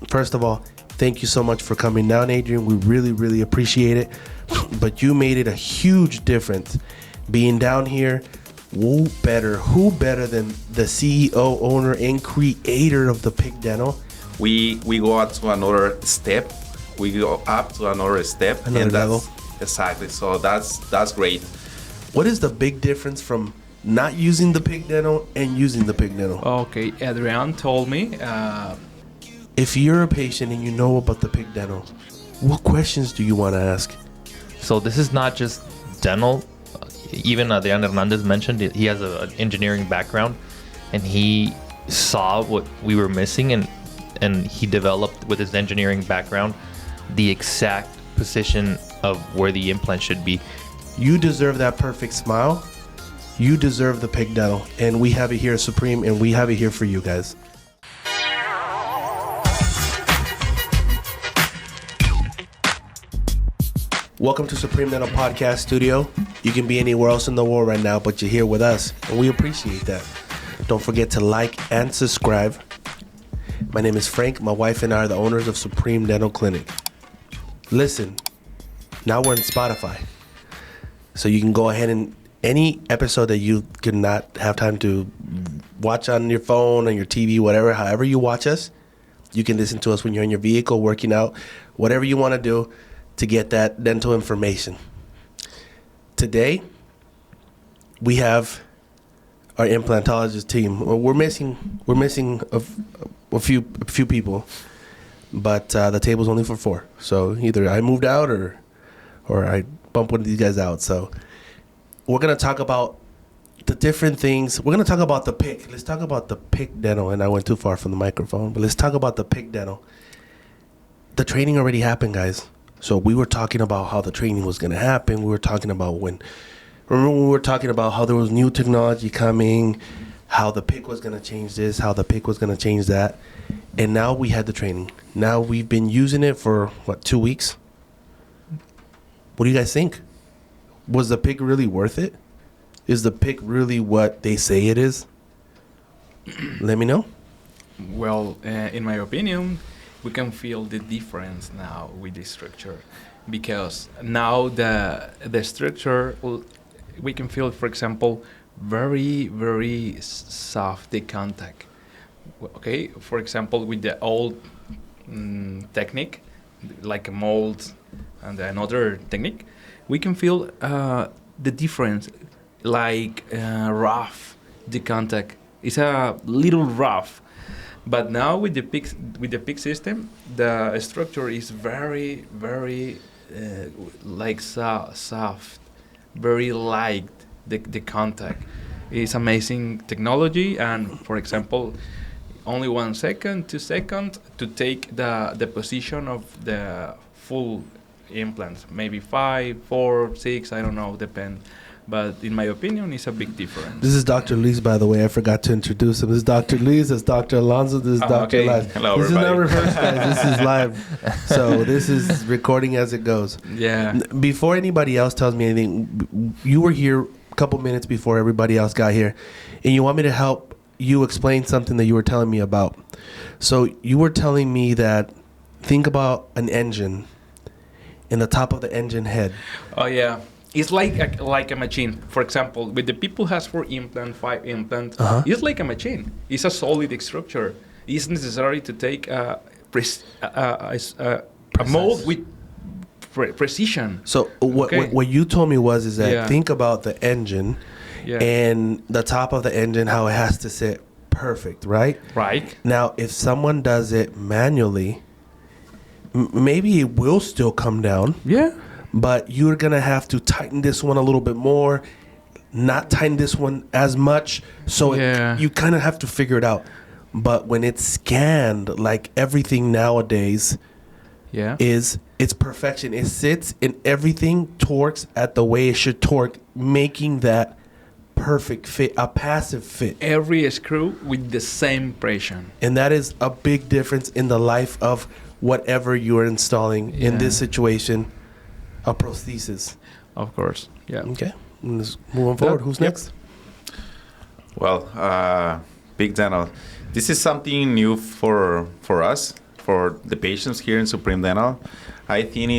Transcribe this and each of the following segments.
First of all, thank you so much for coming down, Adrian. We really, really appreciate it. But you made it a huge difference being down here. Who better than the CEO, owner, and creator of the Pig Dental? We go up to another step. Another level. Exactly. So that's great. What is the big difference from not using the Pig Dental and using the Pig Dental? Okay, Adrian told me. If you're a patient and you know about the Pig Dental, what questions do you want to ask? So this is not just dental. Even Adrian Hernandez mentioned it, he has an engineering background, and he saw what we were missing, and he developed with his engineering background the exact position of where the implant should be. You deserve that perfect smile. You deserve the Pig Dental, and we have it here at Supreme, and we have it here for you guys. Welcome to Supreme Dental Podcast Studio. You can be anywhere else in the world right now, but you're here with us, and we appreciate that. Don't forget to like and subscribe. My name is Frank. My wife and I are the owners of Supreme Dental Clinic. Listen, now we're on Spotify, so you can go ahead and any episode that you could not have time to watch on your phone, on your TV, whatever, however you watch us, you can listen to us when you're in your vehicle, working out, whatever you want to do to get that dental information. Today, we have our implantologist team. We're missing a few people, but the table's only for 4. So either I moved out or I bumped one of these guys out. So we're gonna talk about the different things. We're gonna talk about the PIC. Let's talk about the PIC dental. And I went too far from the microphone, but let's talk about the PIC dental. The training already happened, guys. So we were talking about how the training was going to happen. We were talking about remember we were talking about how there was new technology coming, how the PIC was going to change this, how the PIC was going to change that. And now we had the training. Now we've been using it for, 2 weeks? What do you guys think? Was the PIC really worth it? Is the PIC really what they say it is? Let me know. Well, in my opinion, we can feel the difference now with the structure, because now the structure, we can feel, for example, very, very soft the contact. Okay, for example, with the old technique, like a mold and another technique, we can feel the difference, like rough the contact. It's a little rough. But now with the PIC system, the structure is very, very soft, very light. The contact is amazing technology, and for example, only 1 second, 2 seconds to take the position of the full implant. Maybe 5, 4, 6, I don't know, depend. But in my opinion, it's a big difference. This is Dr. Luis, by the way. I forgot to introduce him. This is Dr. Luis. This is Dr. Alonso. This is Dr. Okay. Live. Hello, this everybody. is not rehearsed, guys. This is live. So this is recording as it goes. Yeah. Before anybody else tells me anything, you were here a couple minutes before everybody else got here, and you want me to help you explain something that you were telling me about. So you were telling me that, think about an engine in the top of the engine head. Oh yeah. It's like a machine. For example, with the people has 4 implant, 5 implant, it's like a machine. It's a solid structure. It's necessary to take a mold with precision. So what you told me is that think about the engine Yeah. and the top of the engine, how it has to sit perfect, right? Right. Now, if someone does it manually, maybe it will still come down. Yeah. But you're going to have to tighten this one a little bit more, not tighten this one as much. So you kind of have to figure it out. But when it's scanned, like everything nowadays, it's perfection. It sits and everything torques at the way it should torque, making that perfect fit, a passive fit. Every screw with the same pressure. And that is a big difference in the life of whatever you are installing in this situation. A prosthesis. Of course. Yeah. Okay. Let's move on forward. Who's next? Well, Big Dental. This is something new for us. for the patients here in Supreme Dental. I think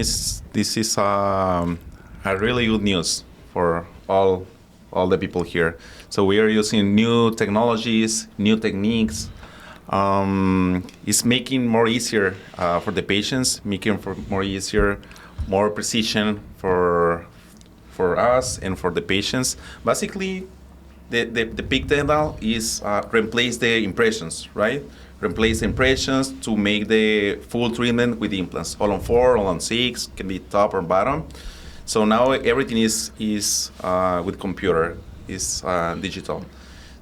this is a really good news for all the people here. So we are using new technologies, new techniques. It's making more easier for the patients, making for more easier, more precision for us and for the patients. Basically, the big dental is replace the impressions, right? Replace the impressions to make the full treatment with implants. All on 4, all on 6, can be top or bottom. So now everything is with computer, is digital.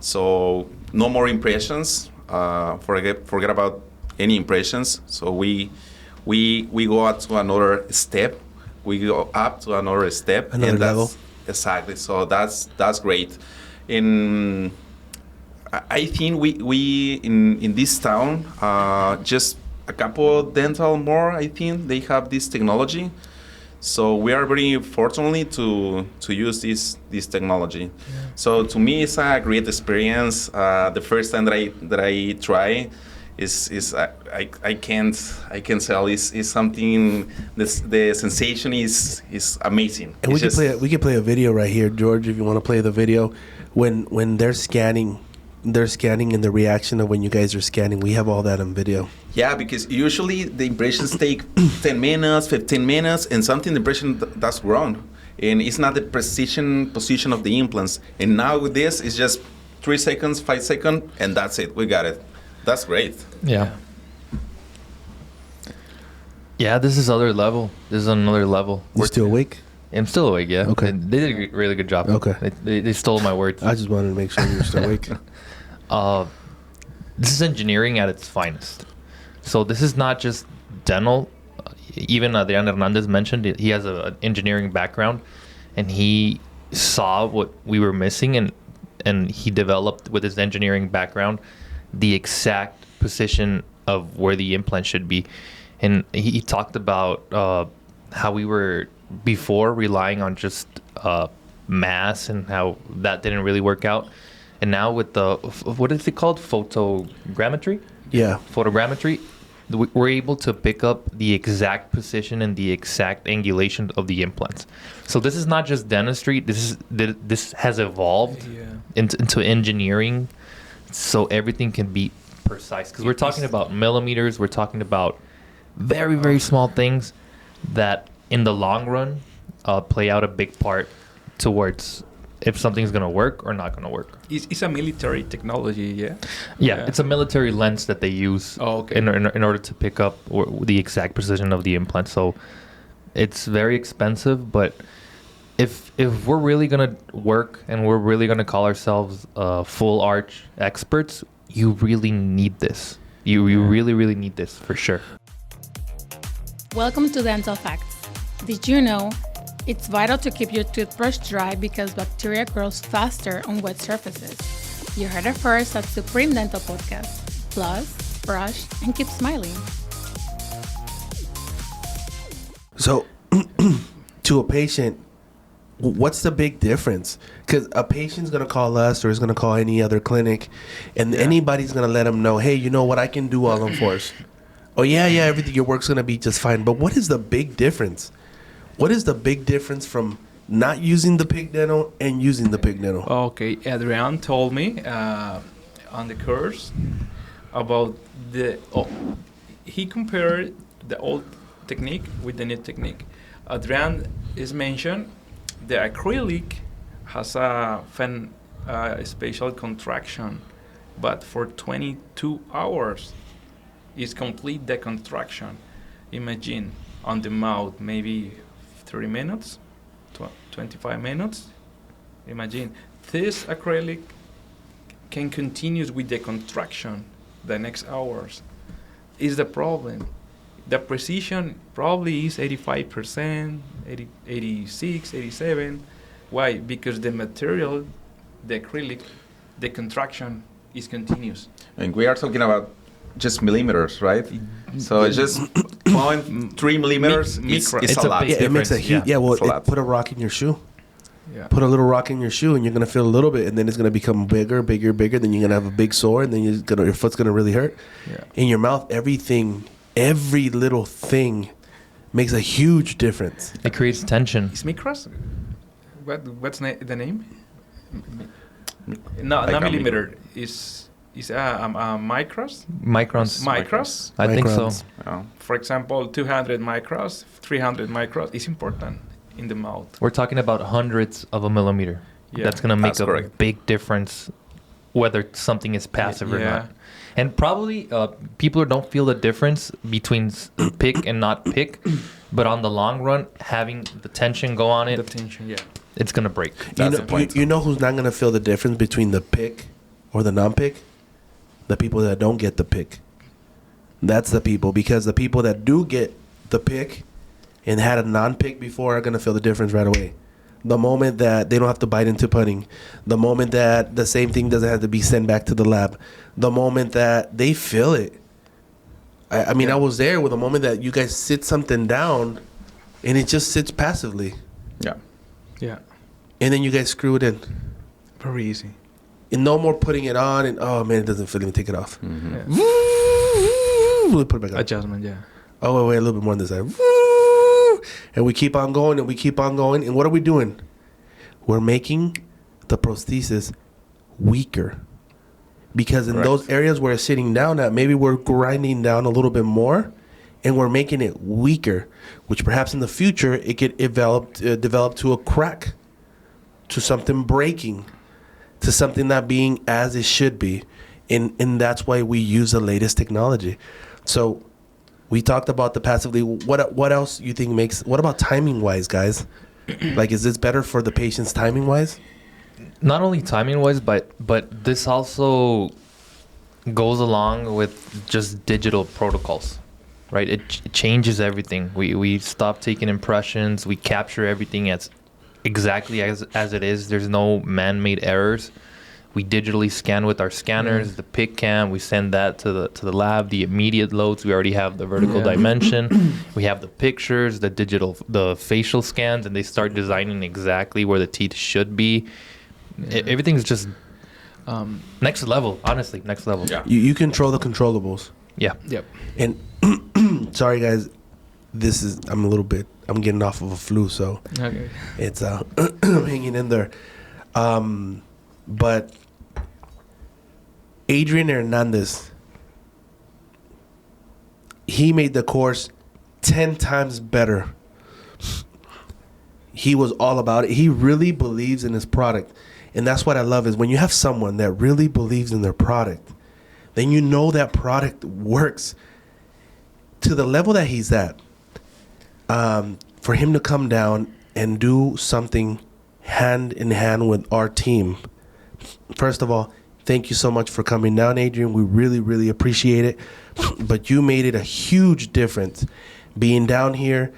So no more impressions. Forget about any impressions. So we go up to another step. We go up to another step. Another level. Exactly. So that's great. I think we in this town, just a couple dental more, I think they have this technology. So we are very fortunate to use this technology. Yeah. So to me, it's a great experience. The first time that I try is I can't tell is something. The sensation is amazing. And we can play a video right here, George, if you want to play the video when they're scanning. They're scanning and the reaction of when you guys are scanning. We have all that on video. Yeah, because usually the impressions take 10 minutes, 15 minutes, and something the impression that's wrong. And it's not the position of the implants. And now with this, it's just 3 seconds, 5 seconds, and that's it. We got it. That's great. Yeah. Yeah, this is other level. This is another level. You still awake? I'm still awake, yeah. Okay. They did a really good job. Okay. They stole my words. I just wanted to make sure you were still awake. This is engineering at its finest. So this is not just dental. Even Adrian Hernandez mentioned it. He has an engineering background, and he saw what we were missing, and he developed with his engineering background the exact position of where the implant should be. And he talked about how we were before relying on just mass and how that didn't really work out. And now with the, what is it called? Photogrammetry? Yeah. Photogrammetry. We're able to pick up the exact position and the exact angulation of the implants. So this is not just dentistry. This has evolved into engineering, so everything can be precise. Because we're talking about millimeters. We're talking about very, very small things that in the long run play out a big part towards if something's going to work or not going to work. It's a military technology, yeah? Yeah, it's a military lens that they use in order to pick up the exact precision of the implant. So it's very expensive, but if we're really going to work and we're really going to call ourselves full arch experts, you really need this. You really, really need this for sure. Welcome to Dental Facts. Did you know it's vital to keep your toothbrush dry because bacteria grows faster on wet surfaces? You heard it first at Supreme Dental Podcast. Floss, brush, and keep smiling. So, to a patient, what's the big difference? Because a patient's going to call us or is going to call any other clinic, and anybody's going to let them know, hey, you know what, I can do all on fours. Oh, yeah, everything, your work's going to be just fine. But what is the big difference? What is the big difference from not using the pig dental and using the pig dental? Okay, Adrian told me on the course about he compared the old technique with the new technique. Adrian is mentioned the acrylic has a spatial contraction, but for 22 hours is complete decontraction. Imagine on the mouth maybe 30 minutes, 25 minutes. Imagine this acrylic can continue with the contraction the next hours. Is the problem. The precision probably is 85%, 86, 87. Why? Because the material, the acrylic, the contraction is continuous. And we are talking about just millimeters, right? So it's just 0.3 millimeters. It's a lot. Yeah, it makes a huge. Yeah, well, put a rock in your shoe. Yeah. Put a little rock in your shoe, and you're gonna feel a little bit, and then it's gonna become bigger. Then you're gonna have a big sore, and then your foot's gonna really hurt. Yeah. In your mouth, everything every little thing makes a huge difference. It creates tension. Is micros? What's the name? No, Like not a millimeter. Is micros? Microns. Micros. I think so. Microns. Yeah. For example, 200 micros, 300 micros is important in the mouth. We're talking about hundreds of a millimeter. Yeah, That's going to make that's a correct. big difference whether something is passive or Yeah. not. And probably people don't feel the difference between pick and not pick, but on the long run, having the tension go on it, The tension, yeah. it's going to break. That's the point. You know who's not going to feel the difference between the pick or the non-pick? The people that don't get the pick. That's the people, because the people that do get the pick and had a non-pick before are going to feel the difference right away. The moment that they don't have to bite into putting, the moment that the same thing doesn't have to be sent back to the lab, the moment that they feel it. I mean, I was there with the moment that you guys sit something down and it just sits passively. Yeah. Yeah. And then you guys screw it in. Very easy. And no more putting it on and, oh man, it doesn't fit. Let me take it off. Mm-hmm. Yeah. Put it back on. Adjustment, yeah. Oh, wait, a little bit more on this side. And we keep on going and we keep on going. And what are we doing? We're making the prosthesis weaker. Because in Correct. those areas where it's sitting down at, maybe we're grinding down a little bit more and we're making it weaker, which perhaps in the future it could develop to a crack, to something breaking, to something not being as it should be. And that's why we use the latest technology. So we talked about the passively. What else you think makes? What about timing wise, guys? Like, is this better for the patients timing wise? Not only timing wise, but this also goes along with just digital protocols, right? It changes everything. We stop taking impressions. We capture everything as exactly as it is. There's no man-made errors. We digitally scan with our scanners, the pick cam. We send that to the lab. The immediate loads, we already have the vertical dimension. We have the pictures, the facial scans, and they start designing exactly where the teeth should be. Everything's just next level. Honestly, next level. Yeah. You control the controllables. Yeah. Yep. And sorry guys, I'm getting off of a flu, so Okay. it's hanging in there. But Adrian Hernandez, he made the course 10 times better. He was all about it. He really believes in his product. And that's what I love, is when you have someone that really believes in their product, then you know that product works to the level that he's at. For him to come down and do something hand in hand with our team. First of all, thank you so much for coming down, Adrian. We really, really appreciate it. But you made it a huge difference being down here.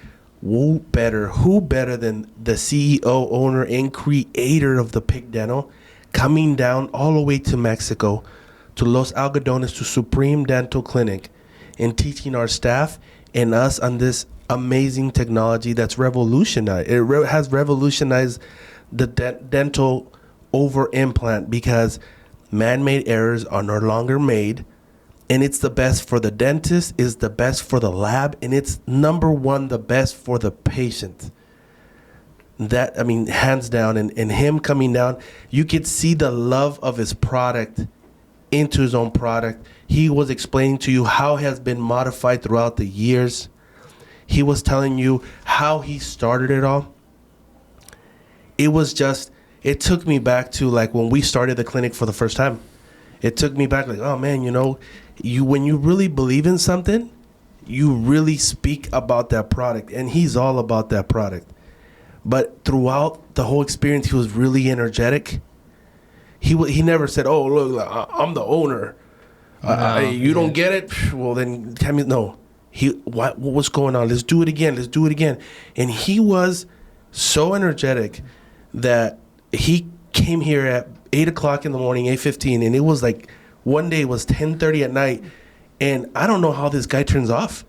Who better than the CEO, owner, and creator of the Pick Dental, coming down all the way to Mexico, to Los Algodones, to Supreme Dental Clinic, and teaching our staff and us on this amazing technology that's revolutionized. It has revolutionized the dental over implant, because man-made errors are no longer made, and it's the best for the dentist, is the best for the lab, and it's number one, the best for the patient. That, I mean, hands down. And him coming down, you could see the love of his product into his own product. He was explaining to you how it has been modified throughout the years. He was telling you how he started it all. It took me back to like when we started the clinic for the first time. It took me back like, oh man, when you really believe in something, you really speak about that product, and he's all about that product. But throughout the whole experience, he was really energetic. He never said, oh, look, I'm the owner. You don't get it? Well, then tell me. No. What was going on? Let's do it again. Let's do it again. And he was so energetic that he came here at 8 o'clock in the morning, 8:15, and it was like one day it was 10:30 at night, and I don't know how this guy turns off.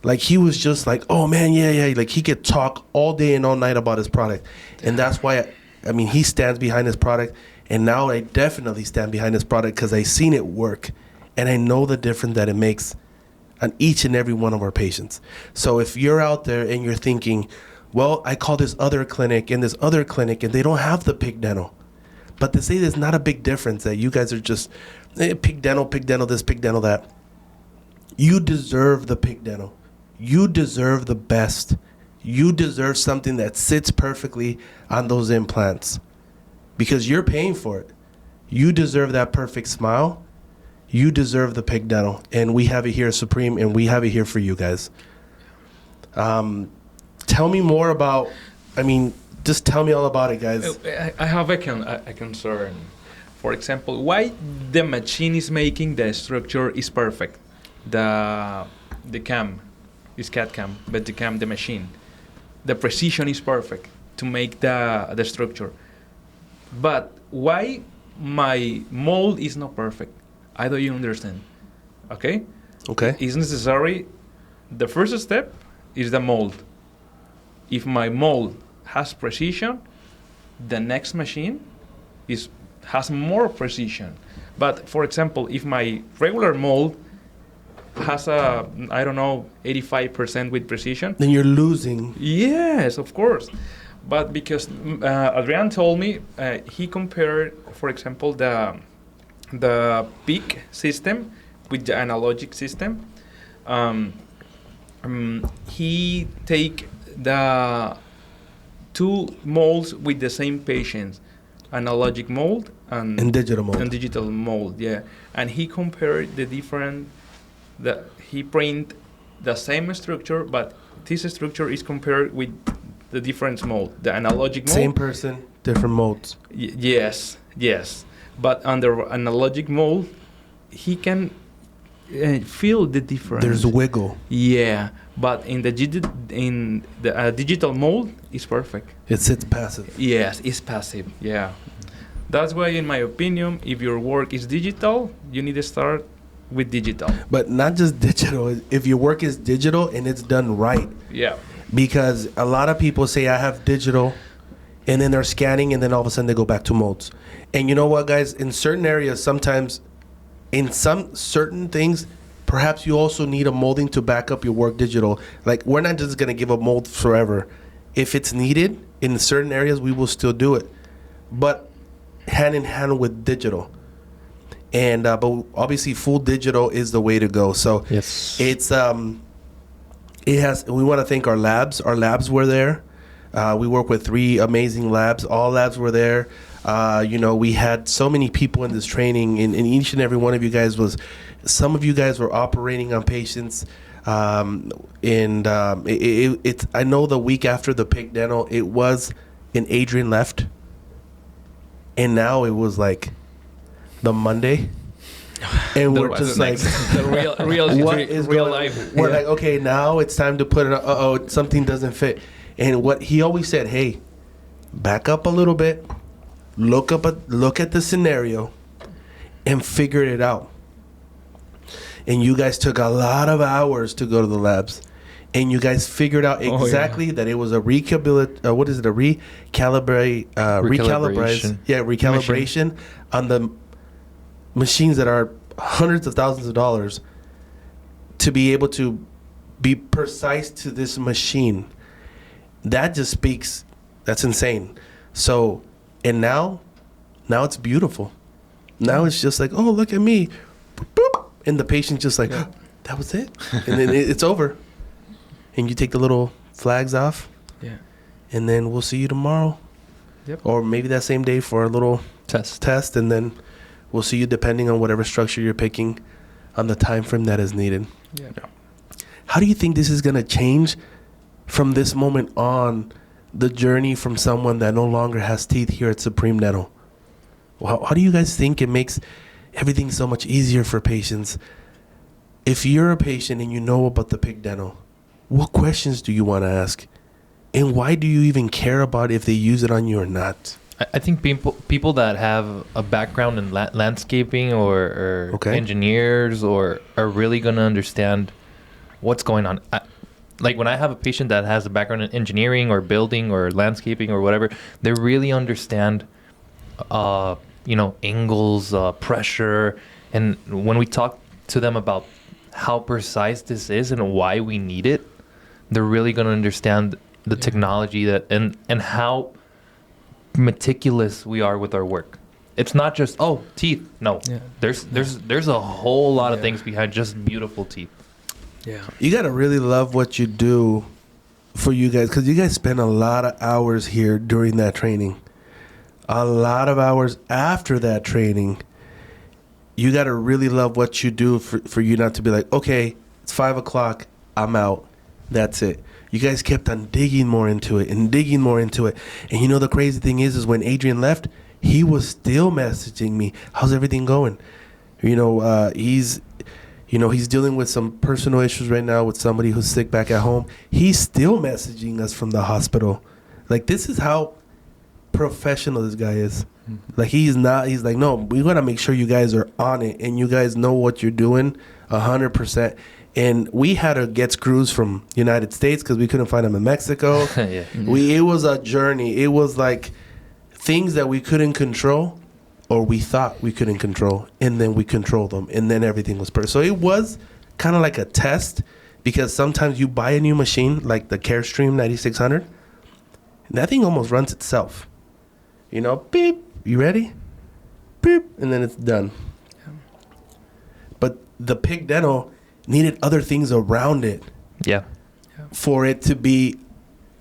Like, he was just like, oh man, yeah. Like, he could talk all day and all night about his product. And that's why, he stands behind his product. And now I definitely stand behind his product because I seen it work. And I know the difference that it makes on each and every one of our patients. So if you're out there and you're thinking, well, I call this other clinic and this other clinic and they don't have the pig dental, but to say there's not a big difference, that you guys are just pig dental this, pig dental that. You deserve the pig dental. You deserve the best. You deserve something that sits perfectly on those implants because you're paying for it. You deserve that perfect smile. You deserve the pig dental, and we have it here at Supreme, and we have it here for you guys. Tell me more about, just tell me all about it, guys. I have a concern. For example, why the machine is making the structure is perfect. The cam is CAD cam, but the machine. The precision is perfect to make the structure. But why my mold is not perfect? I don't even understand. Okay? Okay. It's necessary. The first step is the mold. If my mold has precision, the next machine has more precision. But for example, if my regular mold has 85% with precision, then you're losing. Yes, of course. But because Adrian told me, he compared, for example, the peak system with the analogic system. He take the two molds with the same patients, analogic mold and digital mold, yeah. And he compared the different. He print the same structure, but this structure is compared with the different mold, the analogic mold. Same person, different molds. Yes. But under analogic mold, he can feel the difference. There's wiggle. Yeah, but in the digital mold, it's perfect. It sits passive. Yes, it's passive. Yeah, that's why, in my opinion, if your work is digital, you need to start with digital. But not just digital. If your work is digital and it's done right. Yeah. Because a lot of people say, I have digital, and then they're scanning, and then all of a sudden they go back to molds. And you know what, guys? In certain areas, sometimes, in some certain things, perhaps you also need a molding to back up your work digital. Like, we're not just going to give a mold forever. If it's needed, in certain areas, we will still do it. But hand in hand with digital. And but obviously full digital is the way to go. So yes, it's we want to thank our labs. Our labs were there. We work with 3 amazing labs. All labs were there. We had so many people in this training, and each and every one of you guys some of you guys were operating on patients. I know the week after the pig dental, it was an Adrian left, and now it was like the Monday, and we're just like the real life. We're like, okay, now it's time to put it. Something doesn't fit. And what he always said, hey, back up a little bit, look at the scenario, and figure it out. And you guys took a lot of hours to go to the labs, and you guys figured out exactly that it was a recalibration on the machines that are hundreds of thousands of dollars to be able to be precise to this machine. That just speaks, that's insane. So, and now it's beautiful. Now it's just like, oh, look at me. Boop. And the patient's just like, that was it. And then it's over. And you take the little flags off. Yeah. And then we'll see you tomorrow. Yep. Or maybe that same day for a little test. And then we'll see you depending on whatever structure you're picking on the time frame that is needed. Yeah. How do you think this is going to change from this moment on the journey from someone that no longer has teeth here at Supreme Dental? How do you guys think it makes everything so much easier for patients? If you're a patient and you know about the pig dental, what questions do you want to ask? And why do you even care about if they use it on you or not? I think people that have a background in landscaping or engineers are really going to understand what's going on. Like when I have a patient that has a background in engineering or building or landscaping or whatever, they really understand, angles, pressure. And when we talk to them about how precise this is and why we need it, they're really going to understand the technology that and how meticulous we are with our work. It's not just teeth. No, there's a whole lot of things behind just beautiful teeth. Yeah. You gotta really love what you do for you guys, because you guys spend a lot of hours here during that training, a lot of hours after that training. You gotta really love what you do for you not to be like, okay, it's 5 o'clock, I'm out, that's it. You guys kept on digging more into it and digging more into it. And you know the crazy thing is when Adrian left, he was still messaging me, how's everything going? He's dealing with some personal issues right now with somebody who's sick back at home. He's still messaging us from the hospital. Like, this is how professional this guy is. Like, he's like, no, we got to make sure you guys are on it and you guys know what you're doing 100%. And we had to get screws from United States because we couldn't find them in Mexico. It was a journey. It was like things that we couldn't control, or we thought we couldn't control, and then we controlled them, and then everything was perfect. So it was kind of like a test, because sometimes you buy a new machine, like the Carestream 9600, and that thing almost runs itself. Beep, you ready? Beep, and then it's done. Yeah. But the Pig Dental needed other things around it for it to be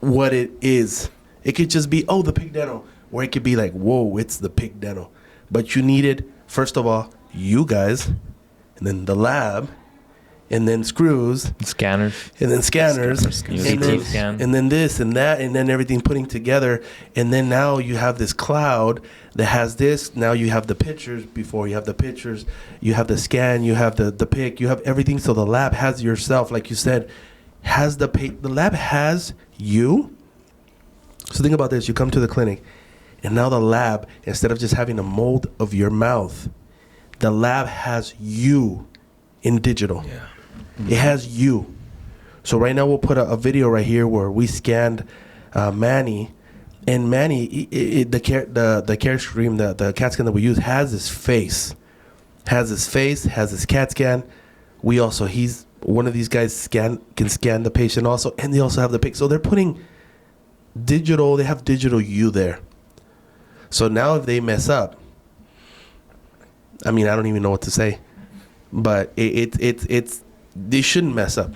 what it is. It could just be, the Pig Dental, or it could be like, whoa, it's the Pig Dental. But you needed, first of all, you guys, and then the lab, and then screws, scanners, and then scanners, and then this and that, and then everything putting together. And then now you have this cloud that has this. Now you have the pictures. Before you have the pictures, you have the scan, you have the pic, you have everything. So the lab has yourself, like you said, the lab has you. So think about this. You come to the clinic, and now the lab, instead of just having a mold of your mouth, the lab has you in digital. Yeah. Mm-hmm. It has you. So right now we'll put a video right here where we scanned Manny, and Manny, the Carestream, the CAT scan that we use has his face, has his CAT scan. He's one of these guys can scan the patient also, and they also have the pic. So they're putting they have digital you there. So now if they mess up, I don't even know what to say, but it's they shouldn't mess up.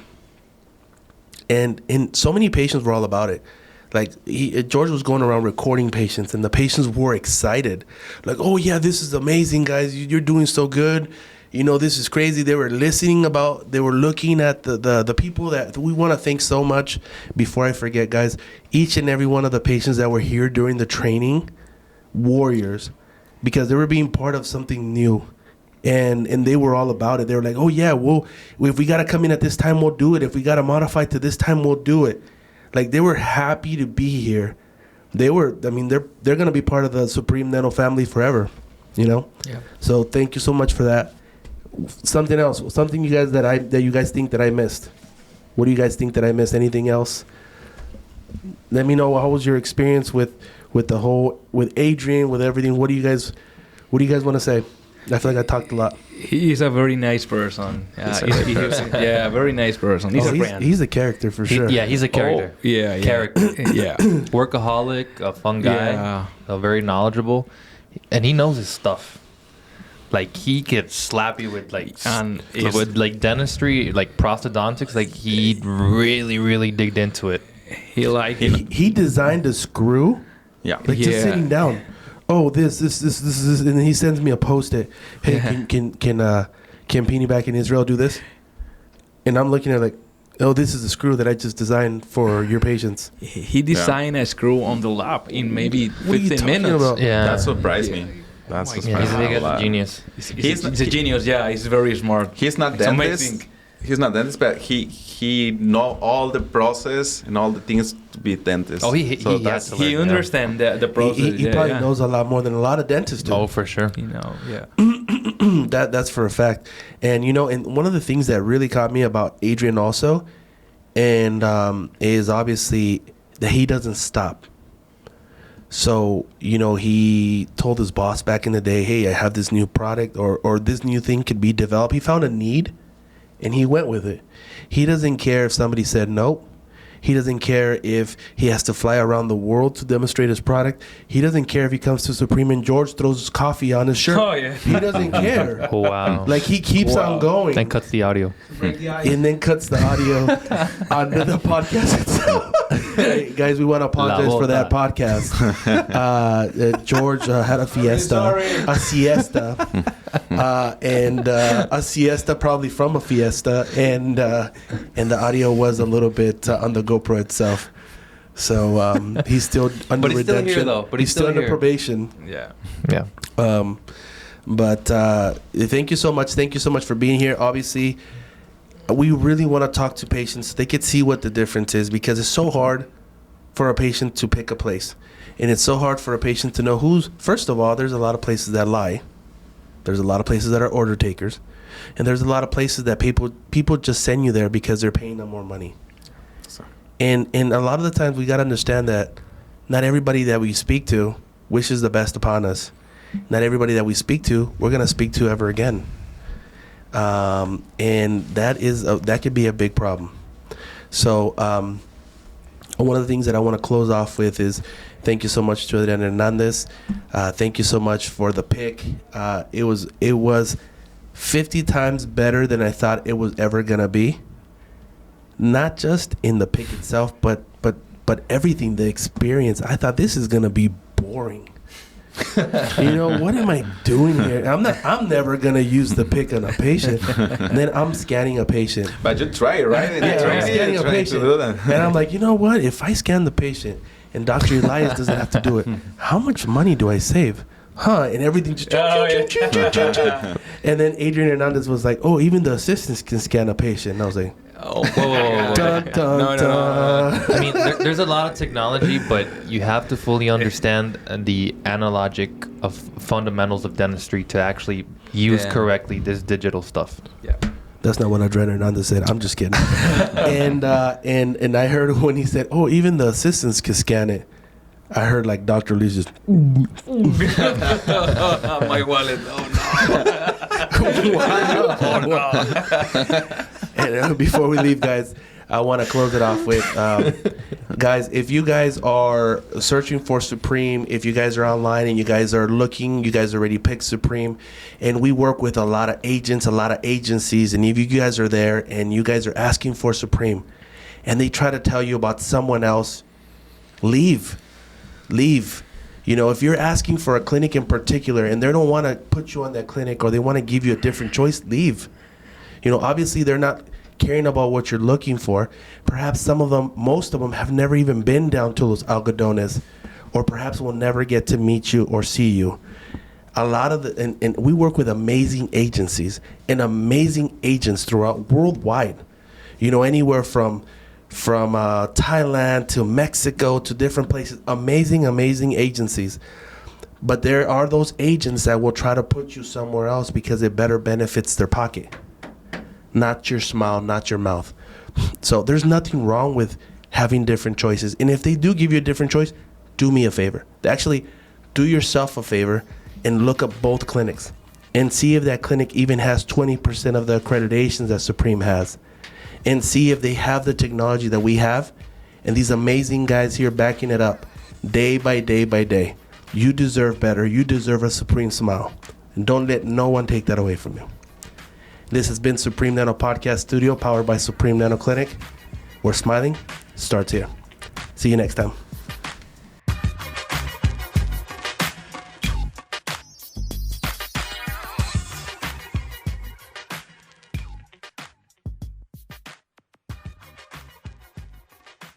And so many patients were all about it. Like George was going around recording patients, and the patients were excited. Like, oh yeah, this is amazing, guys. You're doing so good. This is crazy. They were they were looking at the people that we want to thank so much. Before I forget, guys, each and every one of the patients that were here during the training, warriors, because they were being part of something new. And they were all about it. They were like, oh yeah, if we got to come in at this time, we'll do it. If we got to modify to this time, we'll do it. Like, they were happy to be here. They're going to be part of the supremedental family forever, Yeah. So thank you so much for that. Something else, something you guys that you guys think that I missed. What do you guys think that I missed? Anything else? Let me know, how was your experience with Adrian, with everything. What do you guys want to say? I feel like I talked a lot. He's a very nice person. Very nice person. He's a friend. He's a character for sure. He's a character. Character. Workaholic, a fun guy, very knowledgeable, and he knows his stuff. Like, he could slap you with with dentistry, like prosthodontics. Like, he really, really digged into it. He designed a screw. Yeah. Just sitting down. Oh, this, and then he sends me a post-it. Hey, can Peeny back in Israel do this? And I'm looking at this is a screw that I just designed for your patients. He designed a screw on the lap in maybe 15 minutes. About? Yeah, that surprised me. That's he's a genius. He's a genius. Yeah, he's very smart. He's not dentist. He's not dentist, but he know all the process and all the things to be dentist. Oh, he understands the process. He probably knows a lot more than a lot of dentists do. Oh, for sure. That's for a fact. And and one of the things that really caught me about Adrian also, and is obviously that he doesn't stop. So, he told his boss back in the day, hey, I have this new product or this new thing could be developed. He found a need, and he went with it. He doesn't care if somebody said nope. He doesn't care if he has to fly around the world to demonstrate his product. He doesn't care if he comes to Supreme and George throws coffee on his shirt. Oh, yeah. He doesn't care. Oh, wow. Like, he keeps on going. And cuts the audio. And then cuts the audio onto the podcast itself. Hey, guys, we want to apologize for that podcast. George had a siesta, and a siesta probably from a fiesta, and the audio was a little bit on the GoPro itself. So he's still under But he's redemption. still here, though. But he's still under here. probation. Yeah. Yeah. But thank you so much. Thank you so much for being here. Obviously, we really want to talk to patients so they could see what the difference is, because it's so hard for a patient to pick a place. And it's so hard for a patient to know who's, first of all, there's a lot of places that lie. There's a lot of places that are order takers. And there's a lot of places that people just send you there because they're paying them more money. And a lot of the times we got to understand that not everybody that we speak to wishes the best upon us. Not everybody that we speak to, we're going to speak to ever again. And that could be a big problem. So one of the things that I want to close off with is thank you so much to Adriana Hernandez. Thank you so much for the pick. It was 50 times better than I thought it was ever going to be. Not just in the pick itself, but everything, the experience. I thought this is going to be boring. What am I doing here? I'm never gonna use the pick on a patient. And then I'm scanning a patient. But you try it, right? I'm scanning a patient. And I'm like, you know what? If I scan the patient and Dr. Elias doesn't have to do it, how much money do I save? And everything just and then Adrian Hernandez was like, oh, even the assistants can scan a patient. And I was like, Oh, whoa. dun, dun, No. dun. I mean, there's a lot of technology, but you have to fully understand the analogic of fundamentals of dentistry to actually use correctly this digital stuff. Yeah. That's not what Adrian Hernandez said. I'm just kidding. and I heard when he said, oh, even the assistants can scan it. I heard like Dr. Lee just. My wallet. Oh no. And before we leave, guys, I want to close it off with, guys, if you guys are searching for Supreme, if you guys are online and you guys are looking, you guys already picked Supreme, and we work with a lot of agents, a lot of agencies, and if you guys are there and you guys are asking for Supreme, and they try to tell you about someone else, leave. If you're asking for a clinic in particular and they don't want to put you on that clinic or they want to give you a different choice, leave. Obviously they're not caring about what you're looking for. Perhaps most of them have never even been down to Los Algodones, or perhaps will never get to meet you or see you. A lot of and we work with amazing agencies and amazing agents throughout worldwide. Anywhere from Thailand to Mexico to different places. Amazing agencies. But there are those agents that will try to put you somewhere else because it better benefits their pocket. Not your smile, not your mouth. So there's nothing wrong with having different choices. And if they do give you a different choice, do me a favor. Actually, do yourself a favor and look up both clinics and see if that clinic even has 20% of the accreditations that Supreme has. And see if they have the technology that we have, and these amazing guys here backing it up day by day by day. You deserve better. You deserve a Supreme smile. And don't let no one take that away from you. This has been Supreme Dental Podcast Studio, powered by Supreme Dental Clinic, where smiling starts here. See you next time.